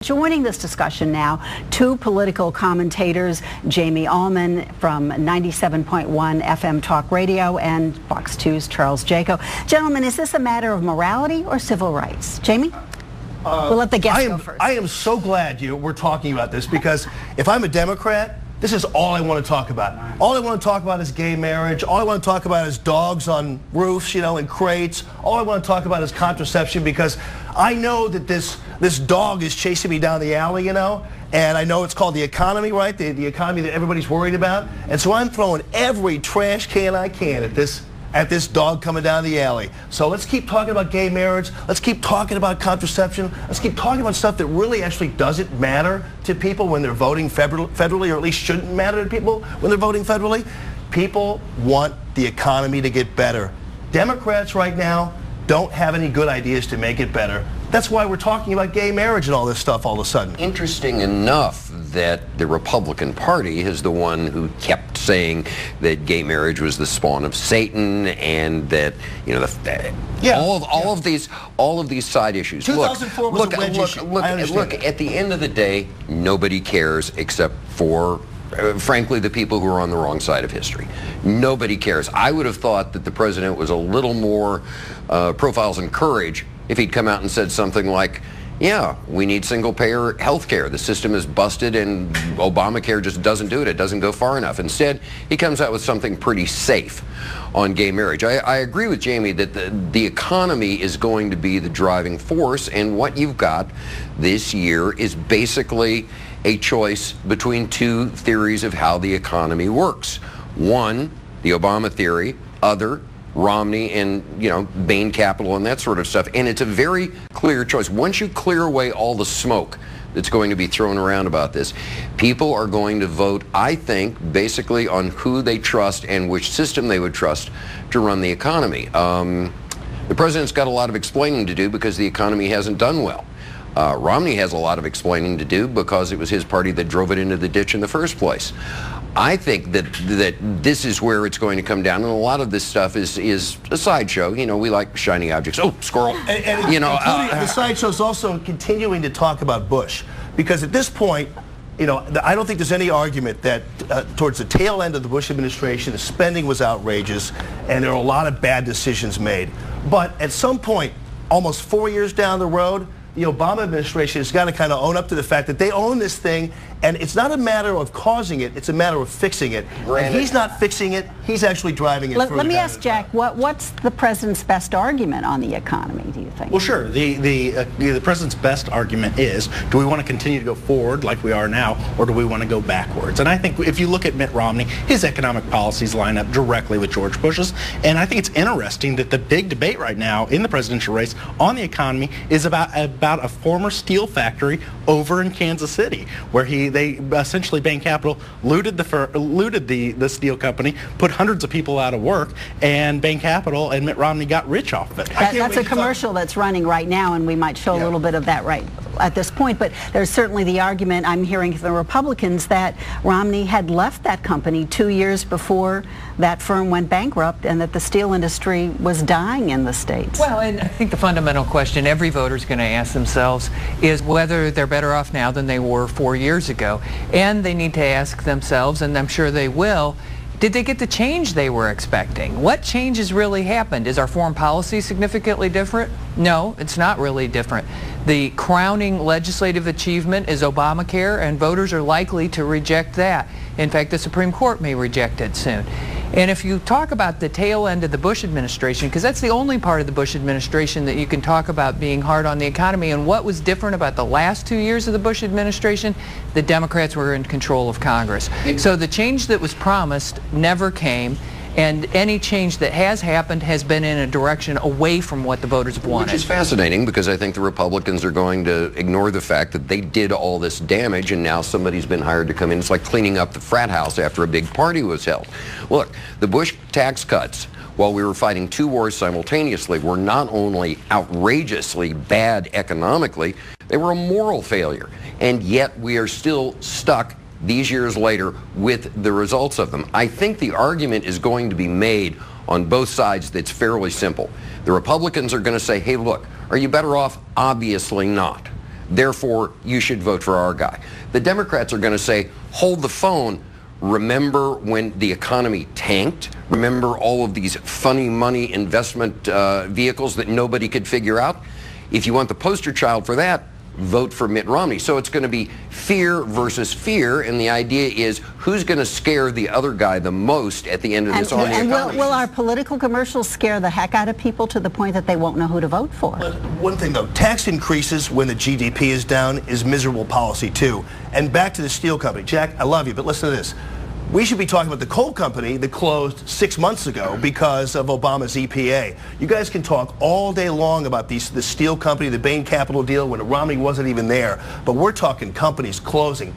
Joining this discussion now, two political commentators, Jamie Allman from 97.1 FM Talk Radio and Fox 2's Charles Jaco. Gentlemen, is this a matter of morality or civil rights? Jamie? We'll let the guests go first. I am so glad we're talking about this, because if I'm a Democrat, this is all I want to talk about. All I want to talk about is gay marriage. All I want to talk about is dogs on roofs, in crates. All I want to talk about is contraception, because I know that this dog is chasing me down the alley, and I know it's called the economy, right? The economy that everybody's worried about. And so I'm throwing every trash can I can at this dog coming down the alley. So let's keep talking about gay marriage. Let's keep talking about contraception. Let's keep talking about stuff that really actually doesn't matter to people when they're voting federally, or at least shouldn't matter to people when they're voting federally. People want the economy to get better. Democrats right now don't have any good ideas to make it better. That's why we're talking about gay marriage and all this stuff all of a sudden. Interesting enough that the Republican Party is the one who kept saying that gay marriage was the spawn of Satan, and that all of these side issues. 2004 was a wedge issue. Look, at the end of the day, nobody cares except for frankly, the people who are on the wrong side of history. Nobody cares. I would have thought that the president was a little more profiles in courage if he'd come out and said something like, yeah, we need single-payer health care. The system is busted, and Obamacare just doesn't do it. It doesn't go far enough. Instead, he comes out with something pretty safe on gay marriage. I agree with Jamie that the economy is going to be the driving force, and what you've got this year is basically a choice between two theories of how the economy works. One, the Obama theory, other, Romney and, Bain Capital and that sort of stuff. And it's a very clear choice. Once you clear away all the smoke that's going to be thrown around about this, people are going to vote, I think, basically on who they trust and which system they would trust to run the economy. The president's got a lot of explaining to do because the economy hasn't done well. Romney has a lot of explaining to do because it was his party that drove it into the ditch in the first place. I think that this is where it's going to come down, and a lot of this stuff is a sideshow. We like shiny objects. Oh, squirrel. And the sideshow's also continuing to talk about Bush, because at this point, I don't think there's any argument that towards the tail end of the Bush administration, the spending was outrageous, and there are a lot of bad decisions made. But at some point, almost 4 years down the road, the Obama administration has got to kind of own up to the fact that they own this thing, and it's not a matter of causing it, it's a matter of fixing it. And he's not fixing it, he's actually driving it. Let me ask Jack, what's the president's best argument on the economy, do you think? Well, sure. The president's best argument is, do we want to continue to go forward like we are now, or do we want to go backwards? And I think if you look at Mitt Romney, his economic policies line up directly with George Bush's, and I think it's interesting that the big debate right now in the presidential race on the economy is about a former steel factory over in Kansas City, where they essentially, Bain Capital looted the steel company, put hundreds of people out of work, and Bain Capital and Mitt Romney got rich off of it. That's a commercial that's running right now, and we might show a little bit of that right at this point. But there's certainly the argument I'm hearing from the Republicans that Romney had left that company 2 years before that firm went bankrupt, and that the steel industry was dying in the States. Well, and I think the fundamental question every voter is going to ask themselves is whether they're better off now than they were 4 years ago. And they need to ask themselves, and I'm sure they will, did they get the change they were expecting? What changes really happened? Is our foreign policy significantly different? No, it's not really different. The crowning legislative achievement is Obamacare, and voters are likely to reject that. In fact, the Supreme Court may reject it soon. And if you talk about the tail end of the Bush administration, because that's the only part of the Bush administration that you can talk about being hard on the economy, and what was different about the last 2 years of the Bush administration, the Democrats were in control of Congress. So the change that was promised never came, and any change that has happened has been in a direction away from what the voters have wanted. Which is fascinating, because I think the Republicans are going to ignore the fact that they did all this damage, and now somebody's been hired to come in. It's like cleaning up the frat house after a big party was held. Look, the Bush tax cuts, while we were fighting two wars simultaneously, were not only outrageously bad economically, they were a moral failure. And yet we are still stuck these years later with the results of them. I think the argument is going to be made on both sides that's fairly simple. The Republicans are going to say, hey, look, are you better off? Obviously not. therefore you should vote for our guy. The Democrats are going to say, hold the phone. Remember when the economy tanked? Remember all of these funny money investment vehicles that nobody could figure out? If you want the poster child for that, vote for Mitt Romney. So it's going to be fear versus fear, and the idea is who's going to scare the other guy the most at the end of this And will our political commercials scare the heck out of people to the point that they won't know who to vote for? But one thing though, tax increases when the GDP is down is miserable policy too. And back to the steel company. Jack, I love you, but listen to this. We should be talking about the coal company that closed 6 months ago because of Obama's EPA. You guys can talk all day long about the steel company, the Bain Capital deal when Romney wasn't even there. But we're talking companies closing,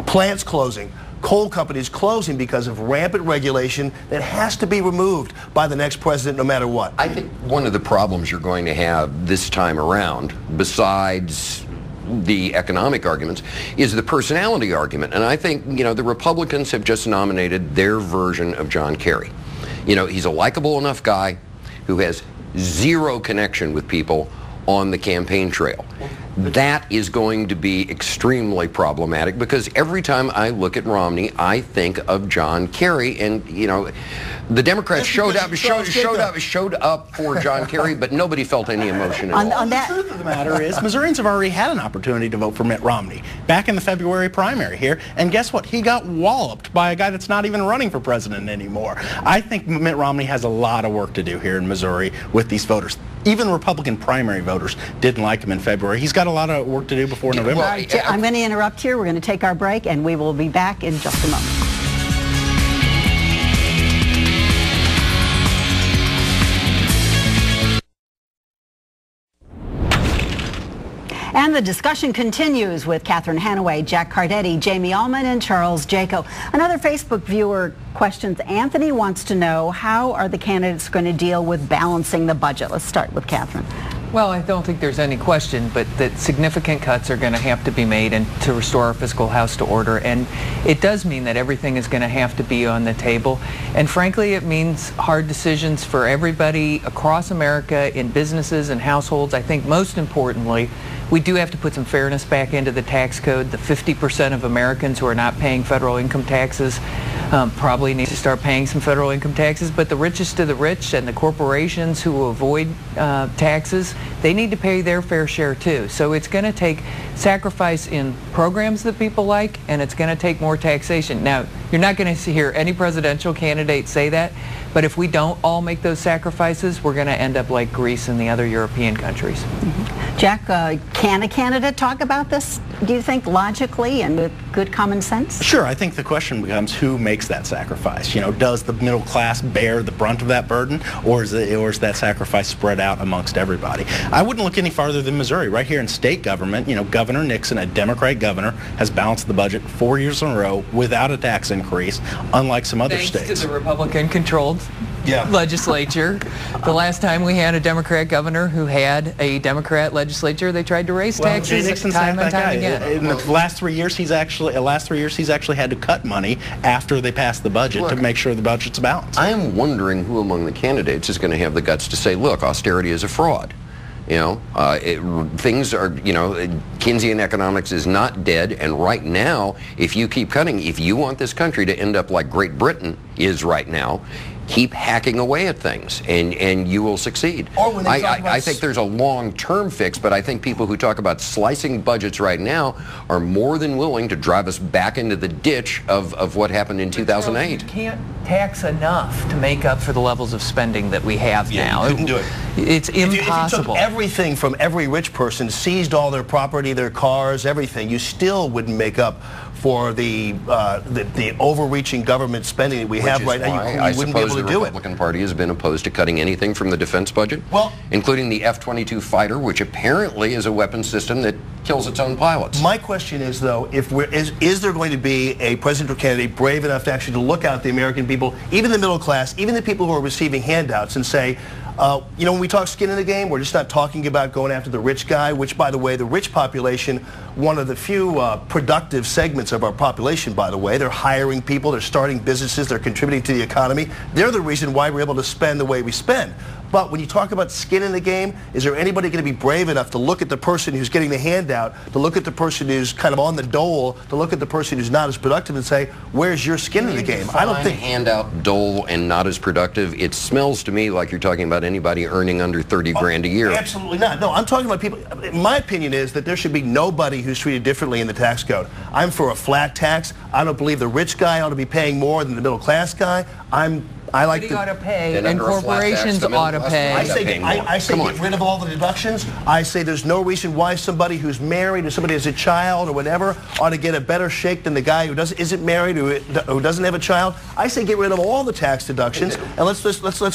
plants closing, coal companies closing because of rampant regulation that has to be removed by the next president no matter what. I think one of the problems you're going to have this time around, besides the economic arguments, is the personality argument. And I think, the Republicans have just nominated their version of John Kerry. He's a likable enough guy who has zero connection with people on the campaign trail. That is going to be extremely problematic because every time I look at Romney, I think of John Kerry, and the Democrats showed up for John Kerry, but nobody felt any emotion at all. The truth of the matter is, Missourians have already had an opportunity to vote for Mitt Romney back in the February primary here, and guess what? He got walloped by a guy that's not even running for president anymore. I think Mitt Romney has a lot of work to do here in Missouri with these voters. Even Republican primary voters didn't like him in February. He's got a lot of work to do before November. I'm going to interrupt here. We're going to take our break, and we will be back in just a moment. And the discussion continues with Catherine Hanaway, Jack Cardetti, Jamie Allman, and Charles Jaco. Another Facebook viewer questions, Anthony wants to know, how are the candidates going to deal with balancing the budget? Let's start with Catherine. Well, I don't think there's any question, but that significant cuts are going to have to be made and to restore our fiscal house to order. And it does mean that everything is going to have to be on the table. And frankly, it means hard decisions for everybody across America in businesses and households. I think most importantly, we do have to put some fairness back into the tax code. The 50% of Americans who are not paying federal income taxes probably need to start paying some federal income taxes, but the richest of the rich and the corporations who avoid taxes, they need to pay their fair share too. So it's going to take sacrifice in programs that people like, and it's going to take more taxation. Now, you're not going to hear any presidential candidate say that, but if we don't all make those sacrifices, we're going to end up like Greece and the other European countries. Mm-hmm. Jack, can a candidate talk about this, do you think, logically and with good common sense? Sure. I think the question becomes who makes that sacrifice. Does the middle class bear the brunt of that burden, or is that sacrifice spread out amongst everybody? I wouldn't look any farther than Missouri. Right here in state government, Governor Nixon, a Democrat governor, has balanced the budget 4 years in a row without a tax increase, unlike some other states. Thanks to the Republican-controlled legislature. The last time we had a Democrat governor who had a Democrat legislature, they tried to raise taxes time and time again. In the last 3 years, he's actually had to cut money after they passed the budget to make sure the budget's balanced. I am wondering who among the candidates is going to have the guts to say, look, austerity is a fraud. Things are, Keynesian economics is not dead, and right now, if you keep cutting, if you want this country to end up like Great Britain is right now, keep hacking away at things, and you will succeed. I think there's a long-term fix, but I think people who talk about slicing budgets right now are more than willing to drive us back into the ditch of what happened in 2008. You can't tax enough to make up for the levels of spending that we have now. You couldn't do it. It's impossible. If you took everything from every rich person, seized all their property, their cars, everything, you still wouldn't make up for the overreaching government spending that we have right now. You wouldn't be able to do it. The Republican Party has been opposed to cutting anything from the defense budget, including the F-22 fighter, which apparently is a weapons system that kills its own pilots. My question is, though, is there going to be a presidential candidate brave enough to actually look out at the American people, even the middle class, even the people who are receiving handouts, and say, when we talk skin in the game, we're just not talking about going after the rich guy, which, by the way, the rich population, one of the few productive segments of our population, by the way. They're hiring people, they're starting businesses, they're contributing to the economy. They're the reason why we're able to spend the way we spend. But when you talk about skin in the game, is there anybody going to be brave enough to look at the person who's getting the handout, to look at the person who's kind of on the dole, to look at the person who's not as productive and say, where's your skin in the game? I don't think handout, dole, and not as productive. It smells to me like you're talking about anybody earning under 30 grand a year. Absolutely not. No, I'm talking about people. My opinion is that there should be nobody who's treated differently in the tax code. I'm for a flat tax. I don't believe the rich guy ought to be paying more than the middle class guy. I like ought to pay, and and corporations ought to pay. I say get rid of all the deductions. I say there's no reason why somebody who's married or somebody has a child or whatever ought to get a better shake than the guy who isn't married, who doesn't have a child. I say get rid of all the tax deductions, and let's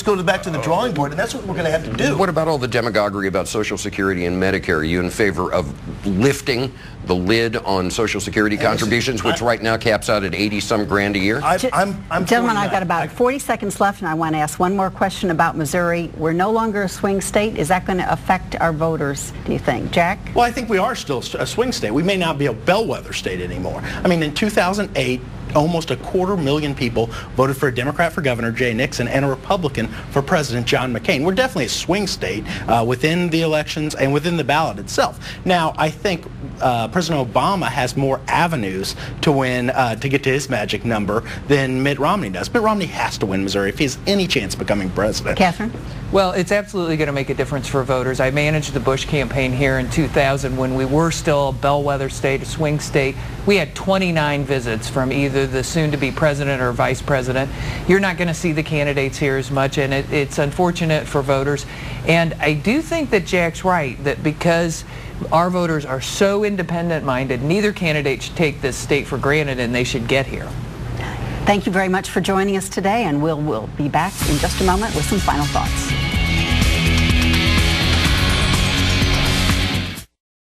go back to the drawing board, and that's what we're going to have to do. What about all the demagoguery about Social Security and Medicare? Are you in favor of lifting the lid on Social Security contributions, which right now caps out at 80-some grand a year? Gentlemen, I've got about 40 seconds left, and I want to ask one more question about Missouri. We're no longer a swing state. Is that going to affect our voters, do you think? Jack? Well, I think we are still a swing state. We may not be a bellwether state anymore. I mean, in 2008, almost 250,000 people voted for a Democrat for governor, Jay Nixon, and a Republican for President, John McCain. We're definitely a swing state within the elections and within the ballot itself. Now, I think President Obama has more avenues to win, to get to his magic number than Mitt Romney does. Mitt Romney has to win Missouri if he has any chance of becoming president. Catherine? Well, it's absolutely going to make a difference for voters. I managed the Bush campaign here in 2000 when we were still a bellwether state, a swing state. We had 29 visits from either the soon-to-be president or vice president. You're not going to see the candidates here as much, and it's unfortunate for voters. And I do think that Jack's right, that because our voters are so independent-minded, neither candidate should take this state for granted, and they should get here. Thank you very much for joining us today, and we'll be back in just a moment with some final thoughts.